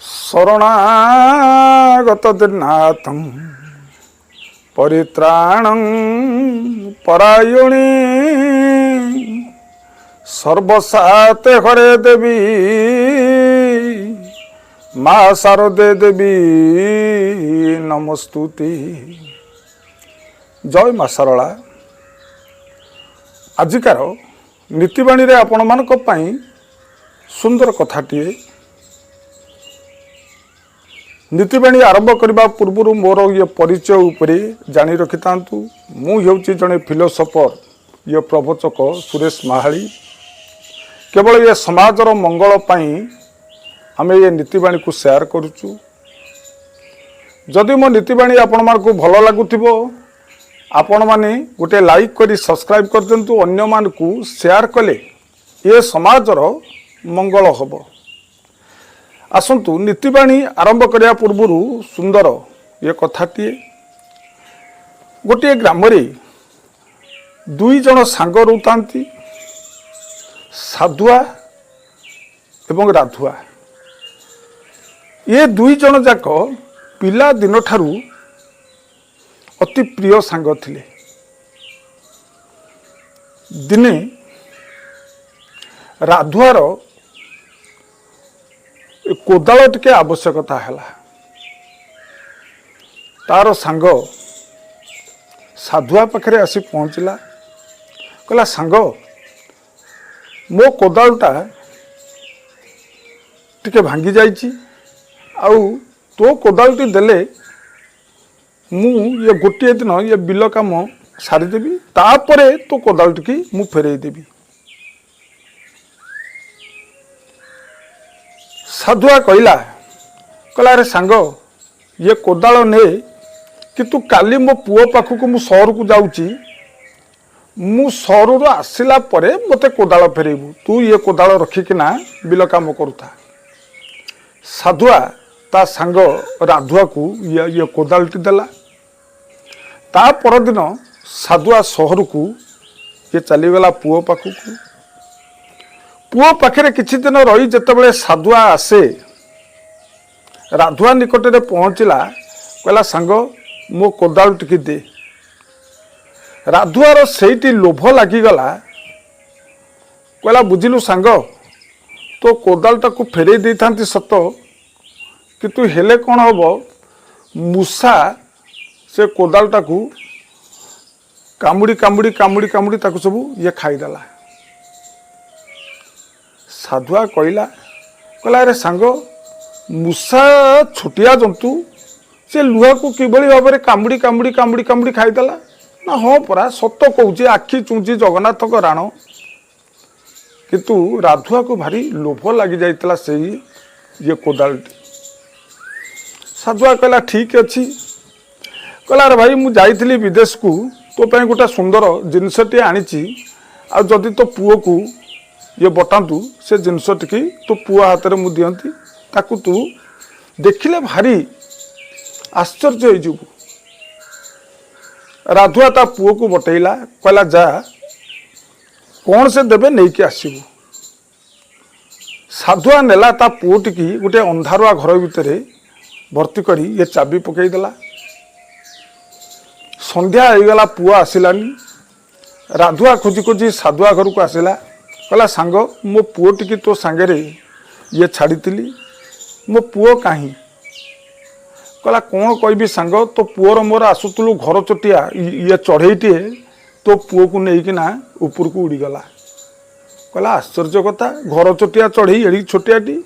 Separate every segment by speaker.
Speaker 1: शरणागत नाथं परित्राणं परायणे सर्वसाते हरे देवी माँ शारदे देवी नमस्तुते। जय माँ शारला। आजिकार नीतिबाणी रे आपण मानक पई सुंदर कथाटिए। नीतिबाणी आरंभ करने पूर्व मोर ये परिचय उपरे जानी रखिथांतु। मु हेउची जने फिलोसोफर ये प्रवचक सुरेश महाली। केवल ये समाजर मंगल पाई आमे ये नीतिबाणी को शेयर करूचु। जदि मो नीतिबाणी आपण मानकु भलो लागुथिबो आपण माने गोटे लाइक करी सब्सक्राइब कर देंतु। अन्य मान को शेयर कले ये समाजर मंगल हबो। आसंतु नीतिबाणी आरंभ करिया पूर्व सुंदर ये कथाटिए। गोटे ग्राम रे दुई जन सांग रुतांती, साधुआ एवं राधुआ। ये दुई जन जाक पिला दिन ठारू अति प्रिय सांग थिले। दिने राधुआर कोदाल टिके आवश्यकता हैला। तार सांग साधुआ पाखरे आसी पहुँचला। कहला सांग मो कोदालटा टिके भांगी जाइची, आउ तो कोदालटी देले मु ये गोटे दिन ये बिल काम सारीदेवी, तापरे तो कोदाल टी मु फेरई देवी। साधुआ कहला अरे सांग ये कोदाल ने कि तू काली मो पुओ पाखक मु सहर को जाऊची, मु सहर आसला परे मते कोदाल फेरेबू, तू ये कोदाल रखिकिना बिल काम करूथा। साधुआ ता सांग राधुआ को ये कोदालटी देला। ता परदिन साधुआ सहर को ये चलीगला पुओ पाखक। पुओ पाखे किछि दिन रही जितेबाला साधुआ आसे राधुआ निकटने पहुँचला। कहला सांग मो कोदाल टिके दे। राधुआर सेठी लोभ लगिगला। कहला बुझिलु सांग तो कोदालटा को फेरई दे थांती सत, किंतु हेले कौन हम मूषा से कोदालटा को कामुड़ी कामुड़ी कामुड़ी कामुड़ी ताको सब ये खाईदेला। साधुआ कहला अरे सांग मूषा छोटिया जंतु से लुहा को किभली भाव में कामुड़ी कामुड़ी कामुड़ी कामुड़ी खाईदेला ना। हाँ परा सत कहूँ आखि चुंची जगन्नाथ राण, किंतु राधुआ को भारी लोभ लगी जाइतला से ये कोदालटी। साधुआ कहला ठीक अच्छी। कहला अरे भाई मु जाइथिली विदेश को तो पे गोटे सुंदर जिनसटे आनीची, आ जदि तो पुओ को ये बटातु से जिनस टी तो पुओ हाथ में मु दियंती, ताकू तू देखिले भारी आश्चर्य हो। राधुआ ता पुओ को बटैला। कहला जा कौन से देवे नहीं कि आसबू। साधुआ नेला ता पुओ टी गोटे अंधारुआ घर भितर भर्ती करी ये चाबी पकईदेला। संध्या होगला पुओ आसलानी। राधुआ खोजी खोजी साधुआ घर को आसला। कहला सांग मो पुओ टी तो सांगे ये छाड़ी, मो पुओ कहीं। कहला कौन कहबी सांग तो पुओर मोर आसुलु घर चटिया ये चढ़ईटे तो पुओ को लेकिना ऊपर को उड़ीगला। कहला आश्चर्य कथा, घर चटिया चढ़ई एड़ी छोटियाटी,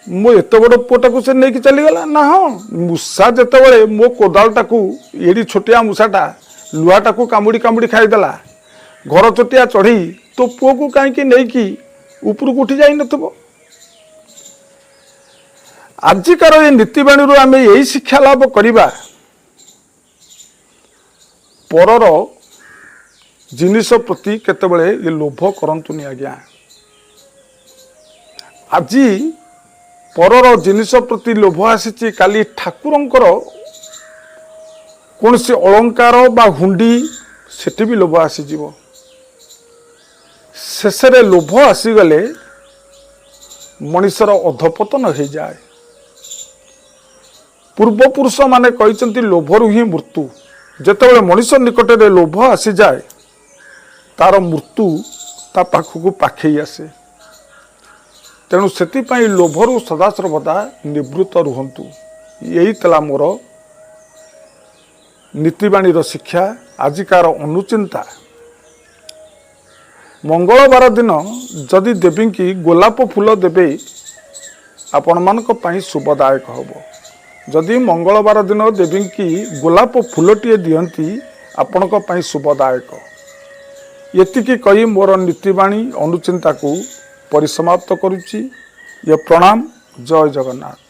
Speaker 1: मो एत बड़ पुओटा को से नहीं चलीगला ना। हाँ मूषा जिते मो कोदालटा को एड़ी छोटिया मूषाटा लुहाटा को कामुड़ी कामुड़ी खाईदेला, घर चटिया चढ़ी तो पुओ को कहीं नहीं ऊपर को उठी जाई नथबो। आजिकार ये नीतिबाणी आम यही शिक्षा लाभ करिबा, परर जिनिस प्रति केतेबेले ये लोभ करंतुनी आज्ञा। आज परर जिनिस प्रति लोभ आसी, काली ठाकुरंकर कौन से अलंकार बा हुंडी सेठी भी लोभ आसीजिवो। शेषे लोभ आसीगले मनीषर अधपतन हो जाए। पूर्वपुरुष माने कहते लोभरु ही मृत्यु। जेतेबेले मनीष निकट में लोभ आसी जाए तार मृत्यु ता पाखक पाखई आसे। तेणु से लोभरु सदासर्वदा निवृत्त रुहंतु। यही तला मोर नीतिवाणी शिक्षा आजिकार अनुचिंता। मंगलवार दिन जदि देवी की गोलाप फूल देवे आपण मानक पई शुभदायक होबो। जदि मंगलवार दिन देवी की गोलाप फूलटिए दियंती आपणक पई शुभदायक। एतिकी कही मोर नीतिवाणी अनुचिंता को परिसमाप्त करुच्ची। ये प्रणाम। जय जगन्नाथ।